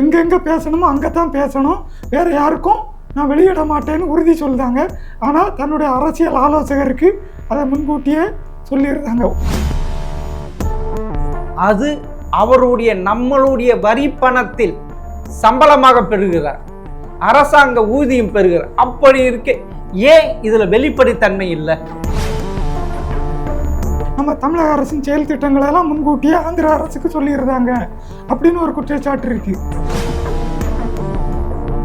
எங்கெங்கே பேசணுமோ அங்கே தான் பேசணும், வேறு யாருக்கும் நான் வெளியிட மாட்டேன்னு உறுதி சொல்லிட்டாங்க. ஆனால் தன்னுடைய அரசியல் ஆலோசகருக்கு அதை முன்கூட்டியே சொல்லியிருந்தாங்க. அது அவருடைய நம்மளுடைய வரி பணத்தில் சம்பளமாக பெறுகிறார், அரசாங்க ஊதியம் பெறுகிறார். அப்படி இருக்க ஏன் இதுல வெளிப்படைத்தன்மை இல்லை? நம்ம தமிழக அரசின் செயல் திட்டங்களை எல்லாம் முன்கூட்டியே ஆந்திர அரசுக்கு சொல்லியிருந்தாங்க அப்படின்னு ஒரு குற்றச்சாட்டு இருக்கு.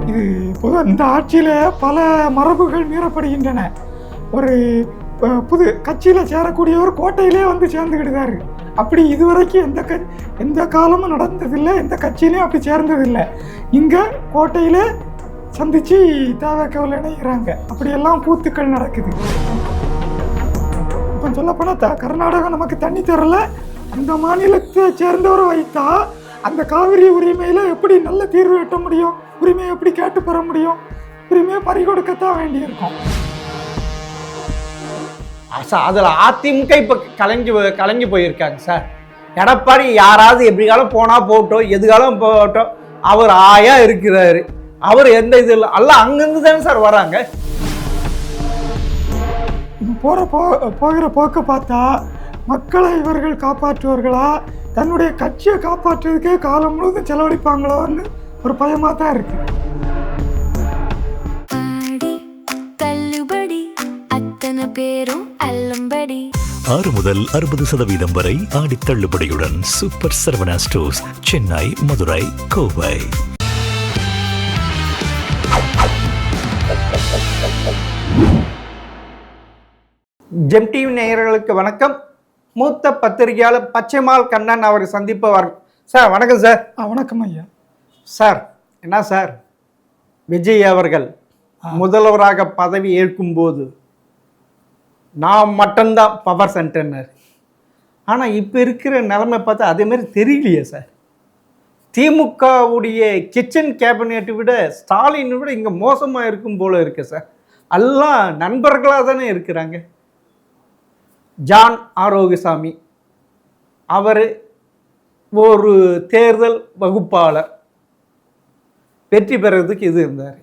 இது பொதுவாக இந்த ஆட்சியில பல மரபுகள் மீறப்படுகின்றன. ஒரு புது கட்சியில் சேரக்கூடியவர் கோட்டையிலே வந்து சேர்ந்துக்கிட்டுதாரு. அப்படி இதுவரைக்கும் எந்த காலமும் நடந்ததில்லை, எந்த கட்சியிலையும் அப்படி சேர்ந்ததில்லை. இங்கே கோட்டையிலே சந்திச்சு தேவைக்கவல் இணைகிறாங்க. அப்படியெல்லாம் கூத்துக்கள் நடக்குது. இப்போ சொல்லப்போனால் கர்நாடகா நமக்கு தண்ணி தரல, அந்த மாநிலத்தை சேர்ந்தவரை வைத்தா அந்த காவிரி உரிமையில் எப்படி நல்ல தீர்வு எட்ட முடியும்? உரிமையை எப்படி கேட்டு பெற முடியும்? உரிமையை பறிகொடுக்கத்தான் வேண்டியிருக்கும். அதில் அதிமுக இப்போ கலைஞ்சு போயிருக்காங்க சார். எடப்பாடி யாராவது எப்படிகாலம் போனால் போட்டோம், எதுகாலம் போட்டோம், அவர் ஆயா இருக்கிறாரு. அவர் எந்த இது இல்லை, எல்லாம் அங்கேருந்து தானே சார் வராங்க. போகிற போக்க பார்த்தா மக்களை இவர்கள் காப்பாற்றுவார்களா, தன்னுடைய கட்சியை காப்பாற்றுறதுக்கே காலம் முழுவதும் செலவழிப்பாங்களோன்னு ஒரு பயமாக தான் இருக்கு. பேரும் அல்லம்படி 6 முதல் 60% வரை ஆடி தள்ளுபடியுடன் super Saravana stores, Chennai, Madurai, Kovai. Gem TV நேயர்களுக்கு வணக்கம். மூத்த பத்திரிகையாளர் பச்சைமால் கண்ணன் அவரை சந்திப்பவர். சார் வணக்கம் சார். வணக்கம் ஐயா. சார் என்ன சார், விஜய் அவர்கள் முதல்வராக பதவி ஏற்கும்போது நான் மட்டும்தான் பவர் சென்டர்னர். ஆனால் இப்போ இருக்கிற நிலைமை பார்த்தா அதேமாரி தெரியலையே சார். திமுகவுடைய கிச்சன் கேபினெட்டை விட ஸ்டாலினை விட இங்கே மோசமாக இருக்கும் போல இருக்கு சார். எல்லாம் நண்பர்களாக தானே இருக்கிறாங்க. ஜான் ஆரோக்கியசாமி அவர் ஒரு தேர்தல் வகுப்பாளர், வெற்றி பெறதுக்கு இது இருந்தார்.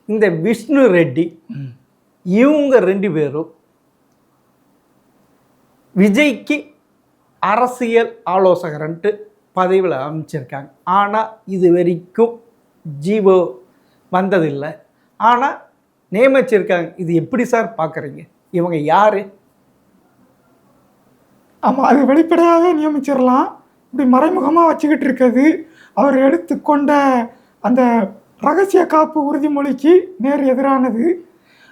இந்த விஷ்ணு ரெட்டி இவங்க 2 பேரும் விஜய்க்கு அரசியல் ஆலோசகர்ன்ட்டு பதவியில் அமைச்சிருக்காங்க. ஆனால் இது வரைக்கும் ஜீவோ வந்ததில்லை. ஆனால் நியமிச்சிருக்காங்க. இது எப்படி சார் பார்க்குறீங்க? இவங்க யார்? ஆமாம், அது வெளிப்படையாகவே நியமிச்சிடலாம். இப்படி மறைமுகமாக வச்சுக்கிட்டு இருக்கிறது அவர் எடுத்துக்கொண்ட அந்த ரகசிய காப்பு உறுதிமொழிக்கு நேர் எதிரானது.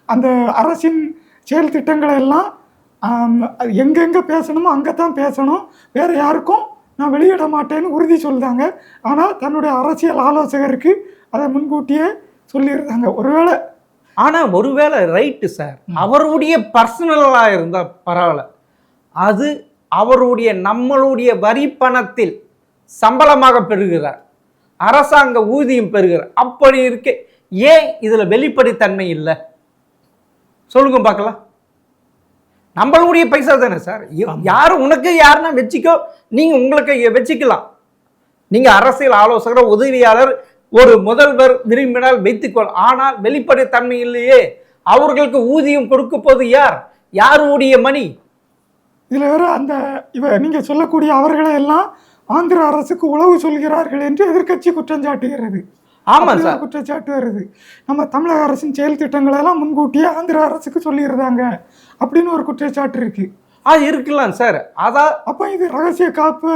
அந்த அரசின் செயல் திட்டங்களை எல்லாம் எங்கெங்கே பேசணுமோ அங்கே தான் பேசணும், வேறு யாருக்கும் நான் வெளியிட மாட்டேன்னு உறுதி சொல்லிட்டாங்க. ஆனால் தன்னுடைய அரசியல் ஆலோசகருக்கு அதை முன்கூட்டியே சொல்லியிருந்தாங்க. ஒருவேளை ரைட்டு சார், அவருடைய பர்சனலாக இருந்தால் பரவாயில்ல. அது அவருடைய நம்மளுடைய வரி பணத்தில் சம்பளமாக பெறுகிறார், அரசாங்க ஊதியம் பெறுகிறார். அப்படி இருக்க ஏன் இதில் வெளிப்படைத்தன்மை இல்லை? சொல்லுங்க பார்க்கலாம். நம்மளுடைய பைசா தானே சார். யாரும் உனக்கு யாருன்னா வச்சுக்கோ, நீங்கள் உங்களுக்கு வச்சுக்கலாம். நீங்கள் அரசியல் ஆலோசகர், உதவியாளர், ஒரு முதல்வர் விரும்பினால் வைத்துக்கொள். ஆனால் வெளிப்படைத்தன்மை இல்லையே. அவர்களுக்கு ஊதியம் கொடுக்க போது யாருடைய மணி? இதில் வேறு அந்த நீங்கள் சொல்லக்கூடிய அவர்களை எல்லாம் ஆந்திர அரசுக்கு உளவு சொல்கிறார்கள் என்று எதிர்க்கட்சி குற்றம் சாட்டுகிறது. ஆமாம் சார், குற்றச்சாட்டு வருது. நம்ம தமிழக அரசின் செயல் திட்டங்களை எல்லாம் முன்கூட்டியே ஆந்திர அரசுக்கு சொல்லியிருந்தாங்க அப்படின்னு ஒரு குற்றச்சாட்டு இருக்கு. அது இருக்கலாம் சார். அப்போ இது ரகசிய காப்பு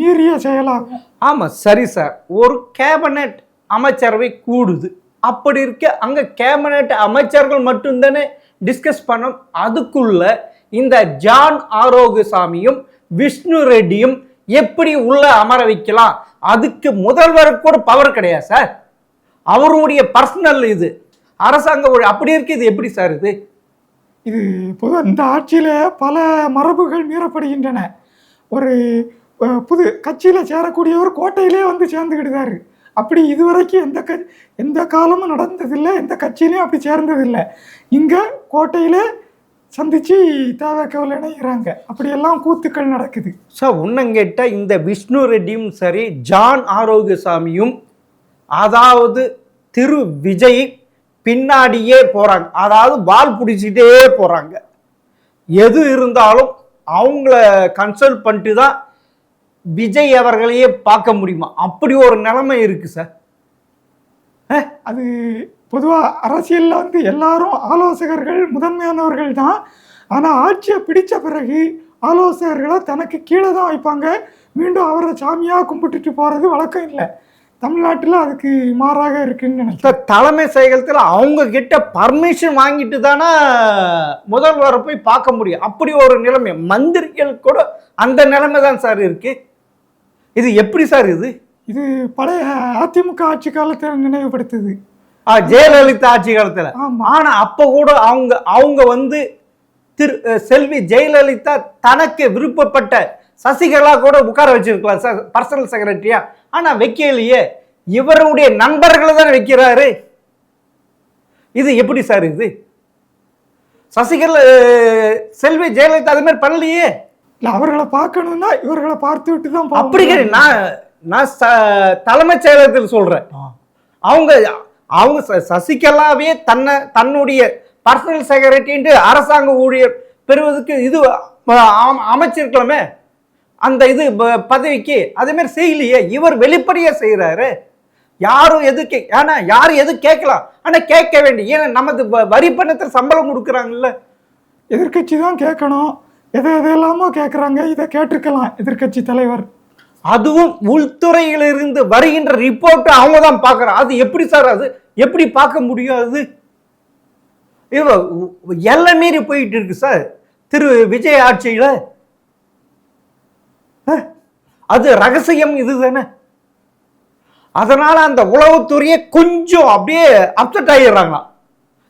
மீறிய செயலாகும். ஆமாம் சரி சார். ஒரு கேபினெட் அமைச்சரவை கூடுது. அப்படி இருக்க அங்கே கேபினெட் அமைச்சர்கள் மட்டும்தானே டிஸ்கஸ் பண்ணோம். அதுக்குள்ள இந்த ஜான் ஆரோக்கியசாமியும் விஷ்ணு ரெட்டியும் எப்படி உள்ள அமர வைக்கலாம்? அதுக்கு முதல்வருக்கு கூட பவர் கிடையாது சார். அவருடைய பர்சனல் இது அரசாங்க அப்படி இருக்கு. இது எப்படி சார்? இது பொதுவாக இந்த ஆட்சியில் பல மரபுகள் மீறப்படுகின்றன. ஒரு புது கட்சியில் சேரக்கூடியவர் கோட்டையிலே வந்து சேர்ந்துக்கிட்டுதாரு. அப்படி இதுவரைக்கும் எந்த காலமும் நடந்ததில்லை, எந்த கட்சியிலையும் அப்படி சேர்ந்ததில்லை. இங்கே கோட்டையிலே சந்திச்சு தாவேக்காவில் இணைகிறாங்க. அப்படியெல்லாம் கூத்துக்கள் நடக்குது. சார் உன்னங்கிட்ட இந்த விஷ்ணு ரெட்டியும் சரி ஜான் ஆரோக்கியசாமியும் அதாவது திரு விஜய் பின்னாடியே போகிறாங்க, அதாவது வால் பிடிச்சிட்டே போகிறாங்க. எது இருந்தாலும் அவங்கள கன்சல்ட் பண்ணிட்டு தான் விஜய் அவர்களையே பார்க்க முடியுமா? அப்படி ஒரு நிலைமை இருக்கு சார். அது பொதுவாக அரசியலில் வந்து எல்லாரும் ஆலோசகர்கள் முதன்மையானவர்கள் தான். ஆனால் ஆட்சியை பிடித்த பிறகு ஆலோசகர்களை தனக்கு கீழே தான் வைப்பாங்க. மீண்டும் அவரை சாமியாக கும்பிட்டுட்டு போகிறது வழக்கம் இல்லை. தமிழ்நாட்டில் அதுக்கு மாறாக இருக்குன்னு நினைக்கிறேன். தலைமை செயலகத்தில் அவங்க கிட்ட பர்மிஷன் வாங்கிட்டு தானே முதல்வரை போய் பார்க்க முடியும். அப்படி ஒரு நிலைமை மந்திரிகள் கூட அந்த நிலைமை தான் சார் இருக்கு. இது எப்படி சார் இது பழைய அதிமுக ஆட்சி காலத்தை நினைவுபடுத்துது. ஜெயலலிதா ஆட்சி காலத்துல. ஆனா அப்ப கூட அவங்க வந்து செல்வி ஜெயலலிதா தனக்கு விருப்பப்பட்ட சசிகலா கூட உட்கார வச்சிருக்கலாம் சார் பர்சனல் செக்ரட்டரியா. ஆனா வைக்கலையே, இவருடைய நண்பர்களை தான் வைக்கிறாரு. இது எப்படி சார் சசிகலா செல்வி ஜெயலலிதா அது மாதிரி பண்ணலையே. அவர்களை பார்க்கணும்னா இவர்களை பார்த்து விட்டு தான் அப்படி நான் தலைமைச் செயலகத்தில் சொல்றேன். அவங்க சசிகலாவே தன்னுடைய பர்சனல் செக்ரட்டரி அரசாங்க ஊழியர் பெறுவதற்கு இது அமைச்சிருக்கலாமே அந்த இது பதவிக்கு. அதே மாதிரி செய்யலையே, இவர் வெளிப்படையா செய்யறாரு. யாரும் யாரும் எது கேட்கலாம், ஆனா கேட்க வேண்டிய, ஏன்னா நமது வரி பணத்தில் சம்பளம் கொடுக்குறாங்கல்ல. எதிர்கட்சி தான் கேட்கணும். எதெல்லாமோ கேட்குறாங்க, இதை கேட்டிருக்கலாம் எதிர்கட்சி தலைவர். அதுவும் உள்துறையிலிருந்து வருகின்ற ரிப்போர்ட் அவங்க தான் பார்க்குறாங்க. அது எப்படி சார், அது எப்படி பார்க்க முடியும்? அது எல்லாம் மீறி போயிட்டு இருக்கு சார் திரு விஜய் ஆட்சியில. அது ரகசியம் இதுதானே. அதனால அந்த உளவுத்துறையை கொஞ்சம் அப்படியே அப்செட் ஆகிடுறாங்க.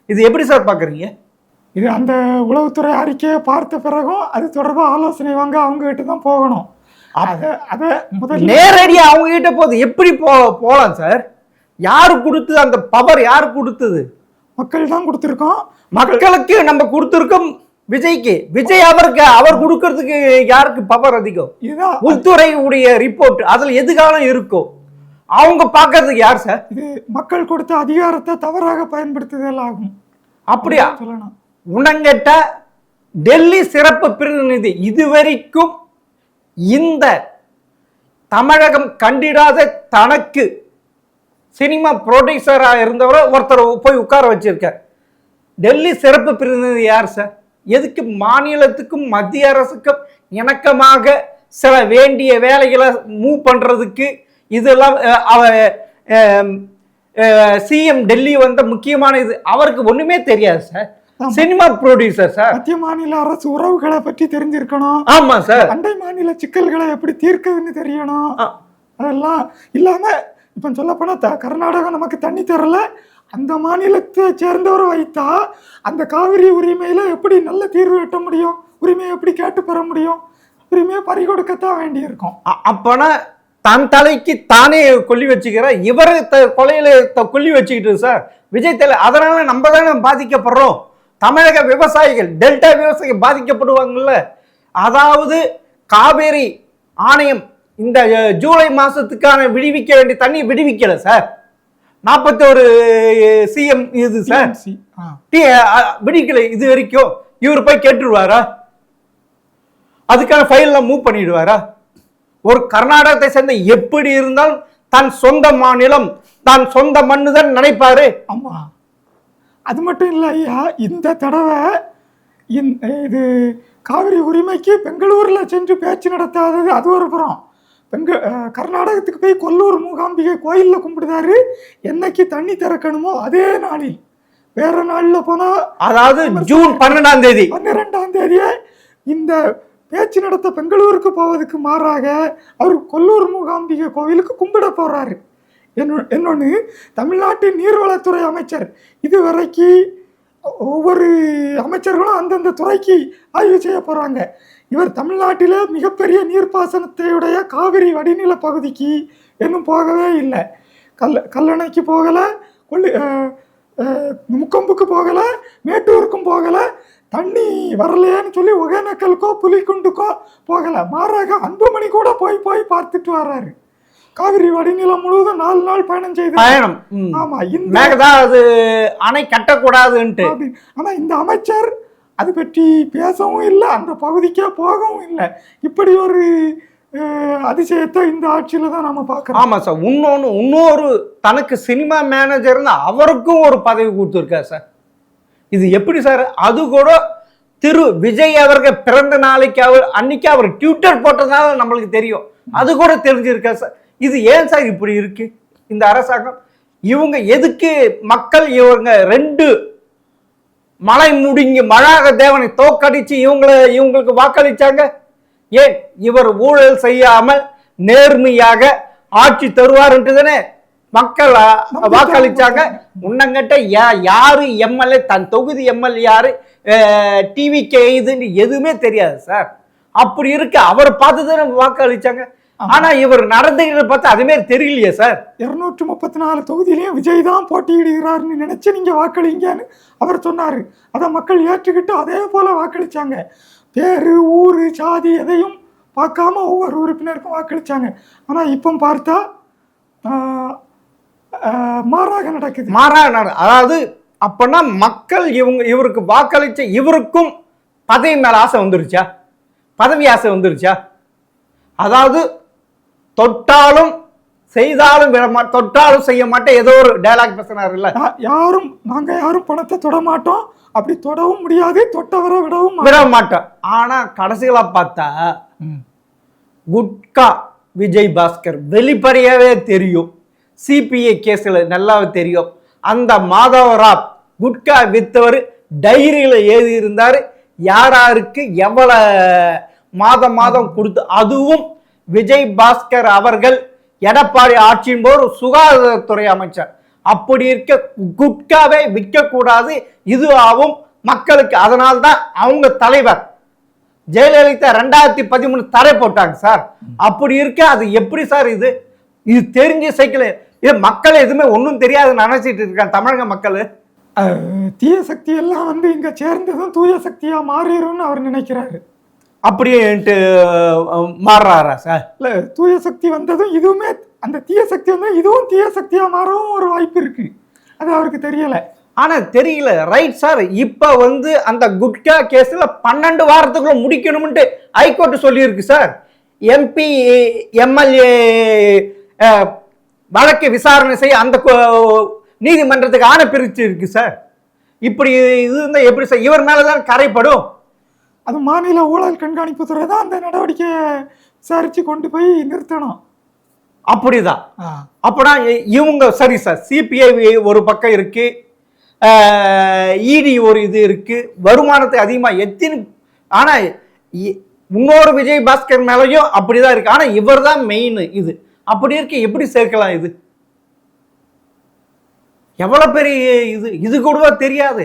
இது எப்படி சார் பார்க்குறீங்க? இது அந்த உளவுத்துறை அறிக்கையை பார்த்த பிறகும் அது தொடர்பாக ஆலோசனை வாங்க அவங்க கிட்ட தான் போகணும். நேரடியா அவங்க கிட்ட போகுது. எப்படி போலாம் சார்? யாரு கொடுத்தது அந்த பவர்? யாரு கொடுத்தது? மக்கள் தான் கொடுத்துருக்கோம். மக்களுக்கு நம்ம கொடுத்துருக்கோம். விஜய்க்கு, விஜய் அவர் கொடுக்கறதுக்கு யாருக்கு பவர் அதிகம்? உள்துறை உடைய ரிப்போர்ட் அதுல எதுக்காலம் இருக்கும். அவங்க பார்க்கறதுக்கு யார் சார்? இது மக்கள் கொடுத்த அதிகாரத்தை தவறாக பயன்படுத்துதல் ஆகும். அப்படியா சொல்லணும். உனங்கிட்ட டெல்லி சிறப்பு பிரதிநிதி இதுவரைக்கும் இந்த தமிழகம் கண்டிடாத தனக்கு சினிமா ப்ரொடியூசரா இருந்தவரை ஒருத்தர் போய் உட்கார வச்சிருக்க. டெல்லி சிறப்பு பிரதிநிதி யார் சார்? எதுக்கு? மாநிலத்துக்கும் மத்திய அரசுக்கும் இணக்கமாக சில வேண்டிய வேலைகளை மூவ் பண்றதுக்கு. இதெல்லாம் சிஎம் டெல்லி வந்த முக்கியமான இது. அவருக்கு ஒண்ணுமே தெரியாது சார். Cinema producer sir. மத்திய மாநில அரசு உறவுகளை பற்றி தெரிஞ்சிருக்கணும். ஆமா சார். அண்டை மாநில சிக்கல்களை எப்படி தீர்க்குதுன்னு தெரியணும். அதெல்லாம் இல்லாம இப்ப சொல்ல போனா கர்நாடகம் நமக்கு தண்ணி தரல, அந்த மாநிலத்தை சேர்ந்தவரை வைத்தா அந்த காவிரி உரிமையில எப்படி நல்ல தீர்வு எட்ட முடியும்? உரிமையை எப்படி கேட்டு பெற முடியும்? உரிமையை பறிகொடுக்கத்தான் வேண்டி இருக்கும். அப்பனா தன் தலைக்கு தானே கொல்லி வச்சுக்கிற இவரை கொலையில கொல்லி வச்சுக்கிட்டு சார் விஜய் தலை. அதனால நம்ம தானே பாதிக்கப்படுறோம். தமிழக விவசாயிகள், டெல்டா விவசாயிகள் பாதிக்கப்படுவாங்கல்ல. அதாவது காவேரி ஆணையம் இந்த ஜூலை மாசத்துக்கான விடுவிக்க வேண்டிய தண்ணி விடுவிக்கல சார். 41 சிஎம் இது சார் விடுவிக்கல இது வரைக்கும். இவர் போய் கேட்டுருவாரா? அதுக்கான ஃபைல்லாம் மூவ் பண்ணிடுவாரா? ஒரு கர்நாடகத்தை சேர்ந்த எப்படி இருந்தாலும் தன் சொந்த மாநிலம் தான் சொந்த மண்ணு தான் நினைப்பாரு. ஆமா, அது மட்டும் இல்லை ஐயா, இந்த தடவை இது காவிரி உரிமைக்கு பெங்களூர்ல சென்று பேச்சு நடத்தாதது அது ஒரு புறம். கர்நாடகத்துக்கு போய் கொல்லூர் மூகாம்பிகை கோயிலில் கும்பிடுதாரு. என்னைக்கு தண்ணி திறக்கணுமோ அதே நாளில், வேற நாளில் போனா அதாவது ஜூன் 12ஆம் தேதியே இந்த பேச்சு நடத்த பெங்களூருக்கு போவதுக்கு மாறாக அவர் கொல்லூர் மூகாம்பிகை கோவிலுக்கு கும்பிட போறாரு. இன்னொன்று, தமிழ்நாட்டின் நீர்வளத்துறை அமைச்சர் இதுவரைக்கு ஒவ்வொரு அமைச்சர்களும் அந்தந்த துறைக்கு ஆய்வு செய்ய போகிறாங்க. இவர் தமிழ்நாட்டில் மிகப்பெரிய நீர்ப்பாசனத்தையுடைய காவிரி வடிநில பகுதிக்கு இன்னும் போகவே இல்லை. கல்லணைக்கு போகலை, முக்கொம்புக்கு போகலை, மேட்டூருக்கும் போகலை, தண்ணி வரலையேன்னு சொல்லி ஒகேனக்கலுக்கோ புலிக்குண்டுக்கோ போகலை, மாறாக அன்புமணி கூட போய் போய் பார்த்துட்டு வர்றாரு. காவிரி வடிநிலம் முழுவதும் 4 நாள் பயணம் செய்து பயணம். ஆமா, அது அணை கட்டக்கூடாதுன்ட்டு. ஆனா இந்த அமைச்சர் அது பற்றி பேசவும் இல்லை, அந்த பகுதிக்கே போகவும் இல்லை. இப்படி ஒரு அதிசயத்தை இந்த ஆட்சியில தான் நம்ம பார்க்கறோம். ஆமா சார். இன்னொரு தனக்கு சினிமா மேனேஜர்னு அவருக்கும் ஒரு பதவி கொடுத்துருக்காரு சார். இது எப்படி சார்? அது கூட திரு விஜய் அவர்கள் பிறந்த நாளைக்கு அன்னைக்கு அவர் ட்விட்டர் போட்டதுனால நம்மளுக்கு தெரியும். அது கூட தெரிஞ்சிருக்கா சார். இது ஏன் சார் இப்படி இருக்கு இந்த அரசாங்கம்? இவங்க எதுக்கு மக்கள் இவங்க 2 மலை முடுங்கி மழாக தேவனை தோக்கடிச்சு இவங்களுக்கு வாக்களிச்சாங்க? ஏன் இவர் ஊழல் செய்யாமல் நேர்மையாக ஆட்சி தருவார்ன்ட்டு தானே மக்கள் வாக்களிச்சாங்க. உன்னங்கிட்ட யாரு எம்எல்ஏ, தன் தொகுதி எம்எல்ஏ யாரு, டிவிக்கு இதுன்னு எதுவுமே தெரியாது சார். அப்படி இருக்கு அவர் பார்த்து தானே வாக்களிச்சாங்க. ஆனா இவர் நடந்துகிட்டு பார்த்தா அதுமே தெரியலையே சார். 234 தொகுதியிலையும் விஜய் தான் போட்டியிடுகிறார்னு நினைச்சு நீங்க வாக்களிங்கன்னு அவர் சொன்னாரு. அதை மக்கள் ஏற்றுக்கிட்டு அதே போல வாக்களிச்சாங்க. பேரு, ஊரு, சாதி எதையும் பார்க்காம ஒவ்வொரு உறுப்பினருக்கும் வாக்களிச்சாங்க. ஆனா இப்போ பார்த்தா மாறாக நடக்குது. அதாவது அப்பனா மக்கள் இவருக்கு வாக்களிச்ச இவருக்கும் பதவி மேல ஆசை வந்துருச்சா? பதவி ஆசை வந்துருச்சா? அதாவது தொட்டாலும் செய்தாலும் தொட்டாலும் செய்ய மாட்டேன் ஏதோ ஒரு டயலாக் பேசினார் இல்ல, நாங்க யாரும் பணத்தை தொட மாட்டோம், அப்படி தொடவும் முடியாது, தொட்டவரை விட மாட்டோம். ஆனா கடைசிகளா பார்த்தா குட்கா விஜய் பாஸ்கர் வெளிப்படையாவே தெரியும். சிபிஐ கேஸ்ல நல்லாவே தெரியும். அந்த மாதவராவ் குட்கா வித்தவர் டைரியில எழுதி இருந்தாரு யாராருக்கு எவ்வளவு மாதம் கொடுத்து. அதுவும் விஜய் பாஸ்கர் அவர்கள் எடப்பாடி ஆட்சியின் போது சுகாதாரத்துறை அமைச்சர். அப்படி இருக்க குட்காவை விற்க கூடாது, இது ஆகும் மக்களுக்கு. அதனால்தான் அவங்க தலைவர் ஜெயலலிதா 2013 தடை போட்டாங்க சார். அப்படி இருக்க அது எப்படி சார்? இது தெரிஞ்ச சைக்கிள். இது மக்கள் எதுவுமே ஒன்றும் தெரியாதுன்னு நினைச்சிட்டு இருக்காங்க தமிழக மக்கள். தீய சக்தி எல்லாம் இங்க சேர்ந்ததும் தூய சக்தியா மாறிடும்னு அவர் நினைக்கிறாரு. அப்படின்ட்டு மாறுறாரா சார்? இல்ல, தூய சக்தி வந்ததும் இதுவுமே அந்த தீய சக்தி வந்ததும் இதுவும் தீய சக்தியா மாறவும் ஒரு வாய்ப்பு இருக்கு. அது அவருக்கு தெரியல. ஆனா தெரியல, ரைட் சார். இப்ப அந்த குட்கா கேஸ்ல 12 வாரத்துக்குள்ள முடிக்கணும்னு ஹைகோர்ட் சொல்லியிருக்கு சார். MP MLA வழக்கு விசாரணை செய்ய அந்த நீதிமன்றத்துக்கு ஆணை பிரிச்சு இருக்கு சார். இப்படி இது இருந்தா எப்படி சார்? இவர் மேலதான் கரைப்படும். அது மாநில ஊழல் கண்காணிப்பு துறை தான் அந்த நடவடிக்கையை விசாரிச்சு கொண்டு போய் நிறுத்தணும். அப்படிதான். அப்பனா இவங்க சரி சார். சிபிஐ ஒரு பக்கம் இருக்கு, இடி ஒரு இது இருக்கு, வருமானத்துக்கு அதிகமா எத்தின். ஆனா இன்னொரு விஜய் பாஸ்கர் மேலையும் அப்படிதான் இருக்கு. ஆனா இவர் தான் மெயின். இது அப்படி இருக்கு, எப்படி சேர்க்கலாம்? இது எவ்வளவு பெரிய இது கூட தெரியாது.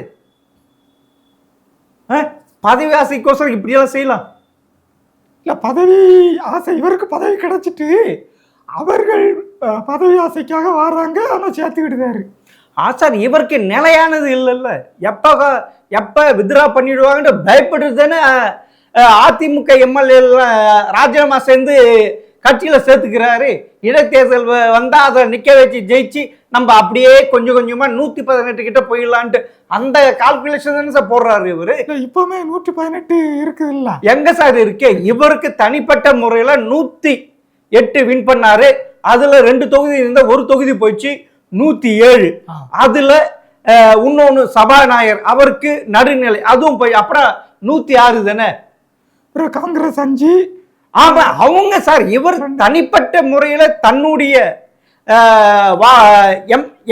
பதவி ஆசைக்கோசரம் இப்படியெல்லாம் செய்யலாம் இல்ல? பதவி ஆசை, இவருக்கு பதவி கிடைச்சிட்டு அவர்கள் பதவி ஆசைக்காக வர்றாங்க, ஆனால் சேர்த்துக்கிட்டுதாரு. சார் இவருக்கு நிலையானது இல்லைல்ல. எப்ப வித்ரா பண்ணிடுவாங்கன்னு பயப்பட்டு தானே அதிமுக MLA ராஜினாமா சேர்ந்து கட்சியில சேர்த்துக்கிறாரு. இடைத்தேர்தல் வந்தா அதை நிக்க வச்சு ஜெயிச்சு நம்ம அப்படியே கொஞ்சம் கொஞ்சமா 118 கிட்ட போயிடலான்ட்டு அந்த கால்குலேஷன் தானே சார் போடுறாரு இவரு. இப்பவுமே 118 இருக்குது இல்ல? எங்க சார் இருக்கு? இவருக்கு தனிப்பட்ட முறையில 108 வின் பண்ணாரு. அதுல 2 தொகுதி இருந்த, ஒரு தொகுதி போயிடுச்சு 107. அதுல இன்னொன்னு சபாநாயகர் அவருக்கு நடுநிலை, அதுவும் போய் அப்புறம் 106 தானே. காங்கிரஸ் 5. ஆமா அவங்க சார். இவர் தனிப்பட்ட முறையில தன்னுடைய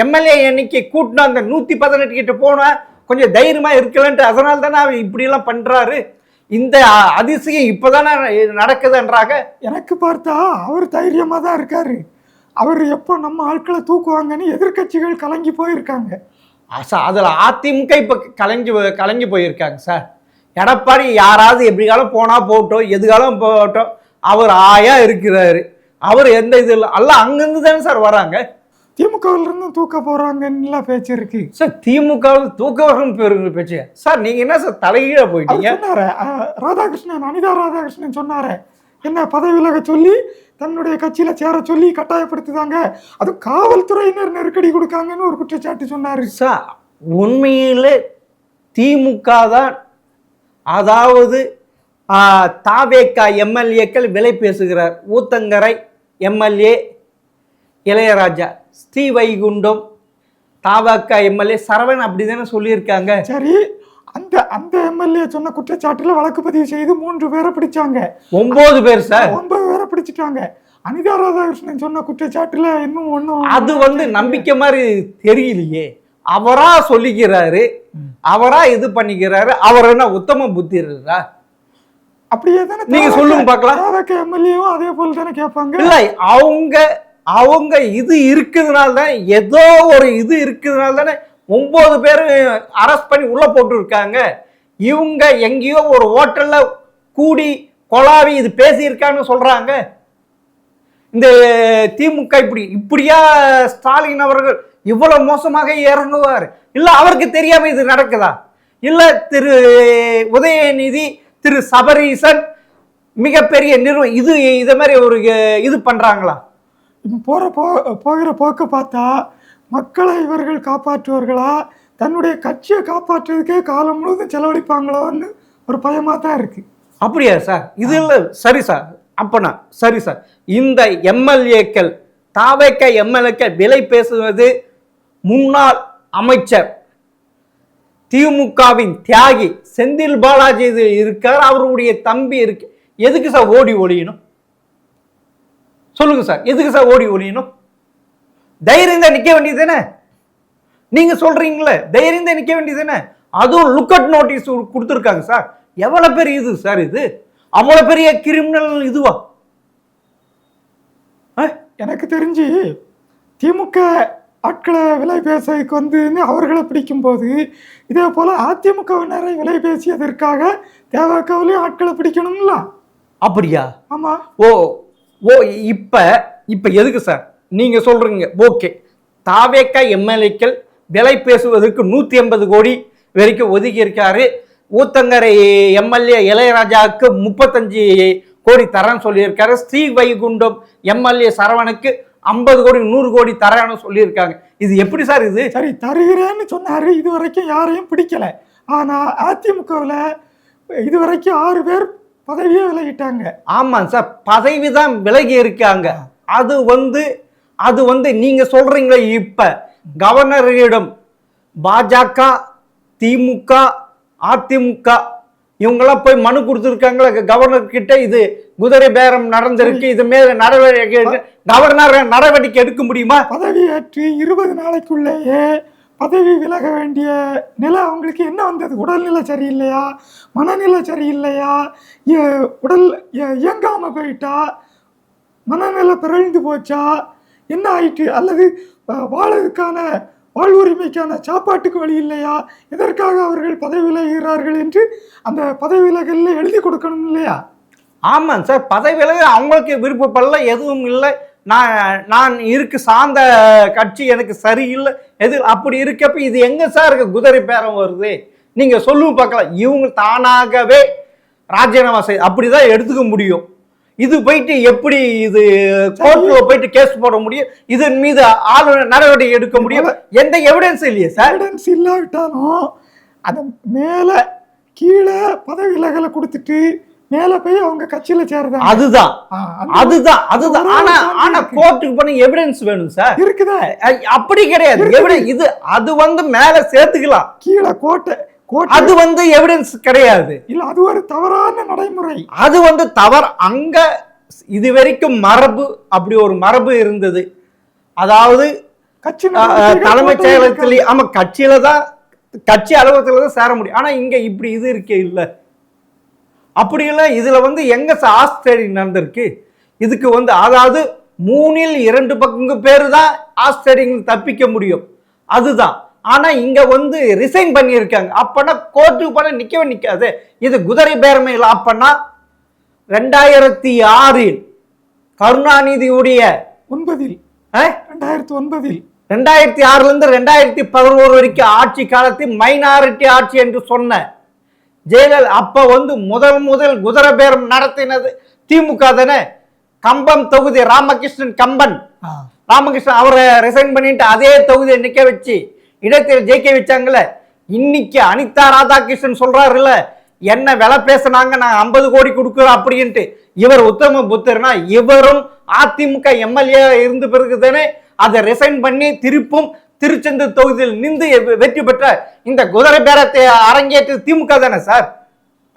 MLA எண்ணிக்கை கூட்டின அந்த 118 கிட்ட போனா கொஞ்சம் தைரியமா இருக்கலன்ட்டு, அதனால தானே அவர் இப்படி எல்லாம் பண்றாரு. இந்த அதிசயம் இப்பதானே நடக்குதுன்றாங்க. எனக்கு பார்த்தா அவர் தைரியமா தான் இருக்காரு. அவர் எப்போ நம்ம ஆட்களை தூக்குவாங்கன்னு எதிர்கட்சிகள் கலங்கி போயிருக்காங்க. அதுல அதிமுக இப்ப கலங்கி போயிருக்காங்க சார். எடப்பாடி யாராவது எப்படிகாலம் போனா போட்டோம், எதுகாலம் போட்டோம், அவர் ஆயா இருக்கிறாரு. அவர் எந்த இது இல்லை, எல்லாம் அங்கிருந்து தானே சார் வராங்க. திமுகவில் இருந்தும் தூக்க போறாங்கன்னு பேச்சு இருக்கு. சார் திமுகவில் தூக்க வரும் பேச்சு சார். நீங்க என்ன சார் தலைகீழ போயிட்டீங்க? சொன்னாரு ராதாகிருஷ்ணன், அனிதா ராதாகிருஷ்ணன் சொன்னாரு, என்ன பதவி விலக சொல்லி தன்னுடைய கட்சியில சேர சொல்லி கட்டாயப்படுத்துதாங்க, அது காவல்துறையினர் நெருக்கடி கொடுக்காங்கன்னு ஒரு குற்றச்சாட்டு சொன்னாரு. சார் உண்மையிலே திமுக தான், அதாவது தாவேகா எம்எல்ஏக்கள் விலை பேசுகிறார். ஊத்தங்கரை எம்எல்ஏ இளையராஜா, ஸ்ரீவைகுண்டம் தாவேகா எம்எல்ஏ சரவணன் அப்படிதானே சொல்லியிருக்காங்க. சரி, அந்த அந்த எம்எல்ஏ சொன்ன குற்றச்சாட்டுல வழக்கு பதிவு செய்து 3 பேரை பிடிச்சாங்க. 9 பேர் சார். 9 பேரை பிடிச்சிட்டாங்க. அனிதா ராதாகிருஷ்ணன் சொன்ன குற்றச்சாட்டுல இன்னும் ஒன்றும் அது நம்பிக்கை மாதிரி தெரியலையே. அவரா சொல்லிக்கிறாரு, அவரா இது பண்ணிக்கிறாரு. அவர் என்ன உத்தம புத்தி இருக்கா? அப்படியே தானே நீங்க சொல்லுங்க பார்க்கலாம். எம்எல்ஏவும் அதே போல தானே கேட்பாங்க. இல்ல அவங்க இது இருக்குதுனால தான், ஏதோ ஒரு இது இருக்குதுனால தானே 9 பேர் அரெஸ்ட் பண்ணி உள்ள போட்டு இருக்காங்க. இவங்க எங்கேயோ ஒரு ஹோட்டல்ல கூடி கொலாவி இது பேசியிருக்கான்னு சொல்றாங்க. இந்த திமுக இப்படியா ஸ்டாலின் அவர்கள் இவ்வளவு மோசமாக இறங்குவார்? இல்ல அவருக்கு தெரியாம இது நடக்குதா? இல்ல திரு உதயநிதி, திரு சபரீசன் மிகப்பெரிய நிறுவனம் இது மாதிரி ஒரு இது பண்றாங்களா? போகிற போக்கு பார்த்தா மக்களை இவர்கள் காப்பாற்றுவார்களா, தன்னுடைய கட்சியை காப்பாற்றுறதுக்கே காலம் முழுவதும் செலவழிப்பாங்களோன்னு ஒரு பயமா தான் இருக்கு. அப்படியா சார்? இது இல்லை. சரி சார், அப்பனா சரி சார், இந்த எம்எல்ஏக்கள் தாவேகா எம்எல்ஏக்கள் விலை பேசுவது முன்னாள் அமைச்சர் திமுகவின் தியாகி செந்தில் பாலாஜி இருக்கார், அவருடைய தம்பி இருக்கு. எதுக்கு சார் ஓடி ஒளியணும்? சொல்லுங்க சார், எதுக்கு சார் ஓடி ஒளியணும்? தைரியம் தான் நிக்க வேண்டியது தானே? நீங்க சொல்றீங்களே தைரியம் தான் நிக்க வேண்டியது தானே? அதுவும் லுக் அவுட் நோட்டீஸ் கொடுத்துருக்காங்க சார். எவ்வளவு பெரிய இது சார், இது அவ்வளவு பெரிய கிரிமினல் இதுவா? எனக்கு தெரிஞ்சு திமுக ஆட்களை விலை பேசக்கு அவர்களை பிடிக்கும் போது இதே போல அதிமுகவினரை விலை பேசியதற்காக தேவகவிலையும் ஆட்களை பிடிக்கணும்ல. அப்படியா? ஆமா. ஓ ஓ இப்ப எதுக்கு சார் நீங்க சொல்றீங்க? ஓகே, தாவேகா எம்எல்ஏக்கள் விலை பேசுவதற்கு 180 கோடி வரைக்கும் ஒதுக்கி இருக்காரு. ஊத்தங்கரை எம்எல்ஏ இளையராஜாவுக்கு 35 கோடி தரேன்னு சொல்லியிருக்காரு. ஸ்ரீவைகுண்டம் எம்எல்ஏ சரவணுக்கு 50 கோடி 100 கோடி தரேன்னு சொல்லியிருக்காங்க. இது எப்படி சார்? இது சரி, தருகிறேன்னு சொன்னாரு. இது வரைக்கும் யாரையும் பிடிக்கல. ஆனா அதிமுகவில் இது வரைக்கும் 6 பேர் பதவியே விலகிட்டாங்க. ஆமாம் சார், பதவி தான் விலகி இருக்காங்க. அது நீங்க சொல்றீங்களே, இப்ப கவர்னரிடம் பாஜக, திமுக, அதிமுக இவங்கெல்லாம் போய் மனு கொடுத்துருக்காங்களா கவர்னர் கிட்ட? இது குதிரை பேரம் நடந்திருக்கு, இது மேல கவர்னர் நடவடிக்கை எடுக்க முடியுமா? பதவி ஏற்று 20 நாளைக்குள்ளேயே பதவி விலக வேண்டிய நிலை அவங்களுக்கு என்ன வந்தது? உடல்நிலை சரியில்லையா, மனநிலை சரியில்லையா, உடல் இயங்காம போயிட்டா, மனநிலை பிறழ்ந்து போச்சா, என்ன ஆயிட்டு? அல்லது வாழ்வதற்கான வாழ்வுரிமைக்கான சாப்பாட்டுக்கு வழி இல்லையா? எதற்காக அவர்கள் பதவி விலகுகிறார்கள் என்று அந்த பதவி விலகலில் எழுதி கொடுக்கணும் இல்லையா? ஆமாம் சார், பதவி விலக அவங்களுக்கு விருப்பப்படல, எதுவும் இல்லை. நான் இருக்கு சார்ந்த கட்சி எனக்கு சரியில்லை எது அப்படி இருக்கப்ப இது எங்க சார் குதிரை பேரம் வருது? நீங்க சொல்லுங்க பார்க்கலாம். இவங்க தானாகவே ராஜினாமா செய்ய அப்படிதான் எடுத்துக்க முடியும். இது போயிட்டு எப்படி இது கோர்ட்ல போயிட்டு கேஸ் போட முடியும்? இதன் மீது ஆளுநர் நடவடிக்கை எடுக்க முடியும்? எந்த எவிடன்ஸ் இல்லையே சார். எவிடன்ஸ் இல்லாவிட்டாலும் அது மேல கீழே பதவி விலகலை கொடுத்துட்டு மேல போய் அவங்க கட்சியில சேருதாங்க. அதுதான் ஆனா கோர்ட்டுக்கு போன எவிடன்ஸ் வேணும் சார். இருக்குதா? அப்படி கிடையாது. இது அது மேல சேர்த்துக்கலாம், கீழே கோட்டை அது எவிடன்ஸ் கிடையாது. இல்ல, அது ஒரு தவறான நடைமுறை. அது தவறு. அங்க இது வரைக்கும் மரபு, அப்படி ஒரு மரபு இருந்தது. அதாவது கட்சி தலைமைச் செயலகத்திலே, ஆமா, கட்சியில தான், கட்சி அலுவலகத்துல தான் சேர முடியும். ஆனா இங்க இப்படி இது இருக்கே இல்ல. அப்படி இல்லை. இதுல எங்க ஆஸ்திரேலியா நடந்திருக்கு? இதுக்கு அதாவது 3இல் 2 பங்கு பேரு தான் ஆஸ்திரேலியா தப்பிக்க முடியும். அதுதான். ஆனா இங்க ரிசைன் பண்ணியிருக்காங்க. அப்பனா கோர்ட்டுக்கு போனா நிக்கவே நிக்காது. இது குதிரை பேரமே இல்லை. அப்பனா 2006இல் கருணாநிதியுடைய 2009. 2006 2011 வரைக்கும் ஆட்சி காலத்தில் மைனாரிட்டி ஆட்சி என்று சொன்ன ஜெயலலிதா அப்ப முதல் குதிரை பேரம் நடத்தினது திமுக தானே. கம்பம் தொகுதி ராமகிருஷ்ணன் ராமகிருஷ்ணன் அவரை ரிசைன் பண்ணிட்டு அதே தொகுதியை நிக்க வச்சு இடத்தில் ஜெயிக்க வச்சாங்கல்ல. இன்னைக்கு அனிதா ராதாகிருஷ்ணன் சொல்றாருல்ல, என்ன விலை பேசினாங்க, நான் 50 கோடி கொடுக்குறோம் அப்படின்ட்டு. இவர் உத்தம புத்தர்னா இவரும் அதிமுக எம்எல்ஏ இருந்த பிறகு தானே அதை ரிசைன் பண்ணி திருப்பும் திருச்செந்தூர் தொகுதியில் நின்று வெற்றி பெற்ற இந்த குதிரை பேரத்தை அரங்கேற்று திமுக தானே சார்.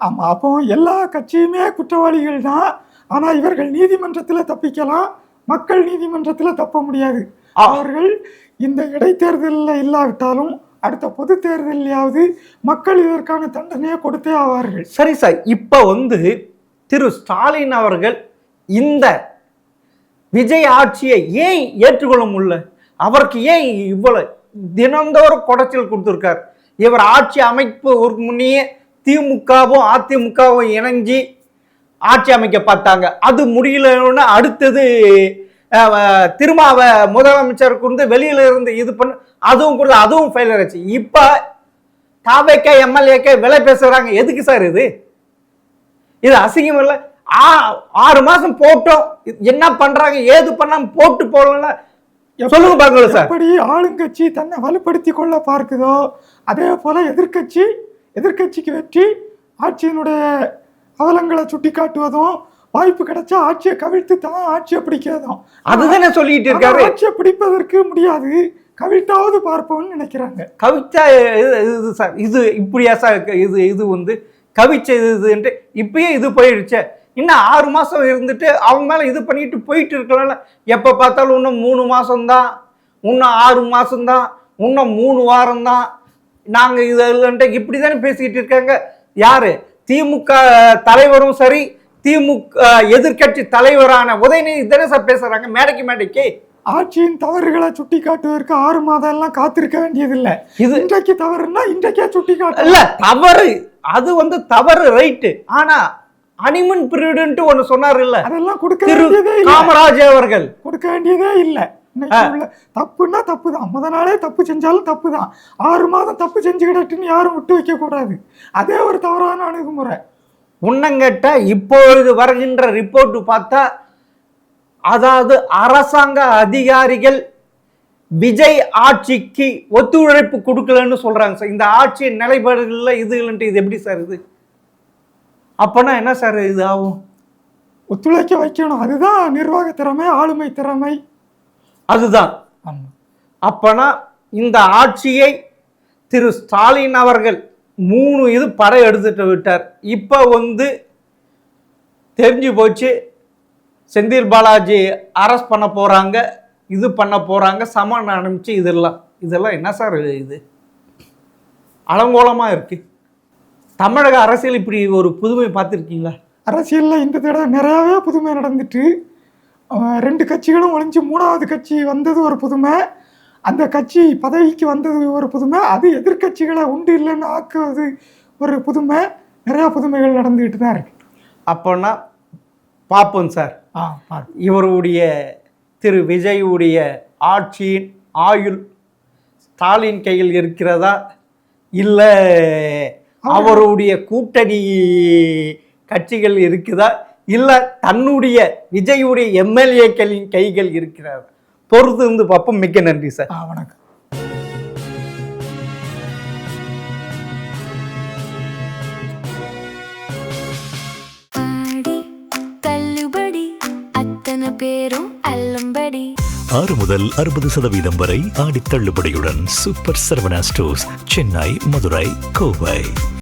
ஆமா, அப்போ எல்லா கட்சியுமே குற்றவாளிகள் தான். ஆனா இவர்கள் நீதிமன்றத்தில் தப்பிக்கலாம், மக்கள் நீதிமன்றத்தில் தப்ப முடியாது. அவர்கள் இந்த இடைத்தேர்தலில் இல்லாவிட்டாலும் அடுத்த பொது தேர்தலையாவது மக்கள் இதற்கான தண்டனையை கொடுத்தே ஆவார்கள். சரி சார், இப்ப திரு ஸ்டாலின் அவர்கள் இந்த விஜய் ஆட்சியை ஏன் ஏற்றுக்கொள்ள முடியல? அவருக்கு ஏன் இவ்வளவு தினந்தோறும் குடைச்சல் கொடுத்துருக்கார்? இவர் ஆட்சி அமைப்பு ஒரு முன்னையே திமுகவும் அதிமுகவும் இணைஞ்சி ஆட்சி அமைக்க பார்த்தாங்க, அது முடியலன்னு அடுத்தது திரும்ப முதலமைச்சருக்கு வெளியில இருந்து இது பண்ண அதுவும் ஃபெயிலியர் ஆச்சு. இப்ப தாவேக்க எம்எல்ஏக்க விலை பேசுறாங்க. எதுக்கு சார் இது அசிங்கம் இல்லை? 6 மாசம் போட்டோம், என்ன பண்றாங்க ஏது பண்ணாம போட்டு போடல சொல்லுங்க பாருங்க சார். எப்படி ஆளுங்கட்சி தன்னை வலுப்படுத்தி கொள்ள பார்க்குதோ அதே போல எதிர்கட்சிக்கு வெற்றி ஆட்சியினுடைய அவலங்களை சுட்டி காட்டுவதும், வாய்ப்பு கிடைச்சா ஆட்சியை கவிழ்த்து தான் ஆட்சியை பிடிக்கிறதும். அதுதானே சொல்லிட்டு இருக்காரு. ஆட்சியை பிடிப்பதற்கு முடியாது, கவிழ்த்தாவது பார்ப்போம்னு நினைக்கிறாங்க. கவிச்சா இது சார், இது இப்படியா சார்? இது கவிச்ச இதுன்ட்டு இப்பயே இது போயிடுச்சு. இன்னும் 6 மாசம் இருந்துட்டு அவங்க மேல இது பண்ணிட்டு போயிட்டு இருக்கலாம்ல. எப்ப பார்த்தாலும் இன்னும் 3 மாசம்தான், இன்னும் 6 மாசம்தான், இன்னும் 3 வாரம் தான், நாங்க இது இல்லைன்ட்டு இப்படிதானே பேசிக்கிட்டு இருக்காங்க. யாரு? திமுக தலைவரும் சரி, திமுக எதிர்கட்சி தலைவரான உதயநிதி தானே சார் பேசுறாங்க மேடைக்கு. ஆட்சியின் தவறுகளை சுட்டி காட்டுவதற்கு 6 மாதம் எல்லாம் காத்திருக்க வேண்டியதில்லை. இது இன்றைக்கு தவறுன்னா இன்றைக்கே சுட்டி காட்டு இல்ல. தவறு அது தவறு ரைட்டு. ஆனா அனிமன் பீரியட் ஒண்ணு சொன்னார் இல்ல, அதெல்லாம் கொடுக்க வேண்டியதே இல்லை. காமராஜ் அவர்கள் கொடுக்க வேண்டியதே இல்லை. தப்புன்னா தப்பு தான், முத நாளே தப்பு செஞ்சாலும் தப்பு தான். 6 மாதம் தப்பு செஞ்சுக்கிட்டுன்னு யாரும் விட்டு வைக்க கூடாது. அதே ஒரு தவறான அணுகுமுறை. உன்னங்கட்ட இப்பொழுது வருகின்ற ரிப்போர்ட் பார்த்தா, அதாவது அரசாங்க அதிகாரிகள் விஜய் ஆட்சிக்கு ஒத்துழைப்பு கொடுக்கலன்னு சொல்றாங்க சார். இந்த ஆட்சி நிலைப்பாடுகள்ல இது எப்படி சார் இது? அப்பனா என்ன சார் இது ஆகும்? ஒத்துழைக்க வைக்கணும், அதுதான் நிர்வாக திறமை, ஆளுமை திறமை, அதுதான். அப்பனா இந்த ஆட்சியை திரு ஸ்டாலின் அவர்கள் 3 படம் எடுத்துட்டு விட்டார். இப்ப தெரிஞ்சு போச்சு, செந்தில் பாலாஜி அரெஸ்ட் பண்ண போறாங்க, இது பண்ண போறாங்க, சமன் ஆரம்பிச்சு இதெல்லாம் என்ன சார் இது? அலங்கோலமா இருக்கு. தமிழக அரசியல் இப்படி ஒரு புதுமை பார்த்துருக்கீங்களா? அரசியலில் இந்த தடவை நிறையாவே புதுமை நடந்துட்டு, 2 கட்சிகளும் ஒழிஞ்சு 3வது கட்சி வந்தது ஒரு புதுமை, அந்த கட்சி பதவிக்கு வந்தது ஒரு புதுமை, அது எதிர்கட்சிகளை உண்டு இல்லைன்னு ஆக்குவது ஒரு புதுமை. நிறையா புதுமைகள் நடந்துக்கிட்டு தான் இருக்கு. அப்போன்னா பார்ப்போம் சார். இவருடைய திரு விஜயுடைய ஆட்சியின் ஆயுள் ஸ்டாலின் கையில் இருக்கிறதா, இல்லை அவருடைய கூட்டணி கட்சிகள் இருக்குதா, இல்லை தன்னுடைய விஜயுடைய எம்எல்ஏக்களின் கைகள் இருக்கிறதா? பொறுத்து இருந்து பார்ப்போம். மிக்க நன்றி சார். வணக்கம். பேரும் அல்லம்படி 6 முதல் 60% வரை ஆடி தள்ளுபடியுடன் சூப்பர் சரவணா ஸ்டோர்ஸ், சென்னை, மதுரை, கோவை.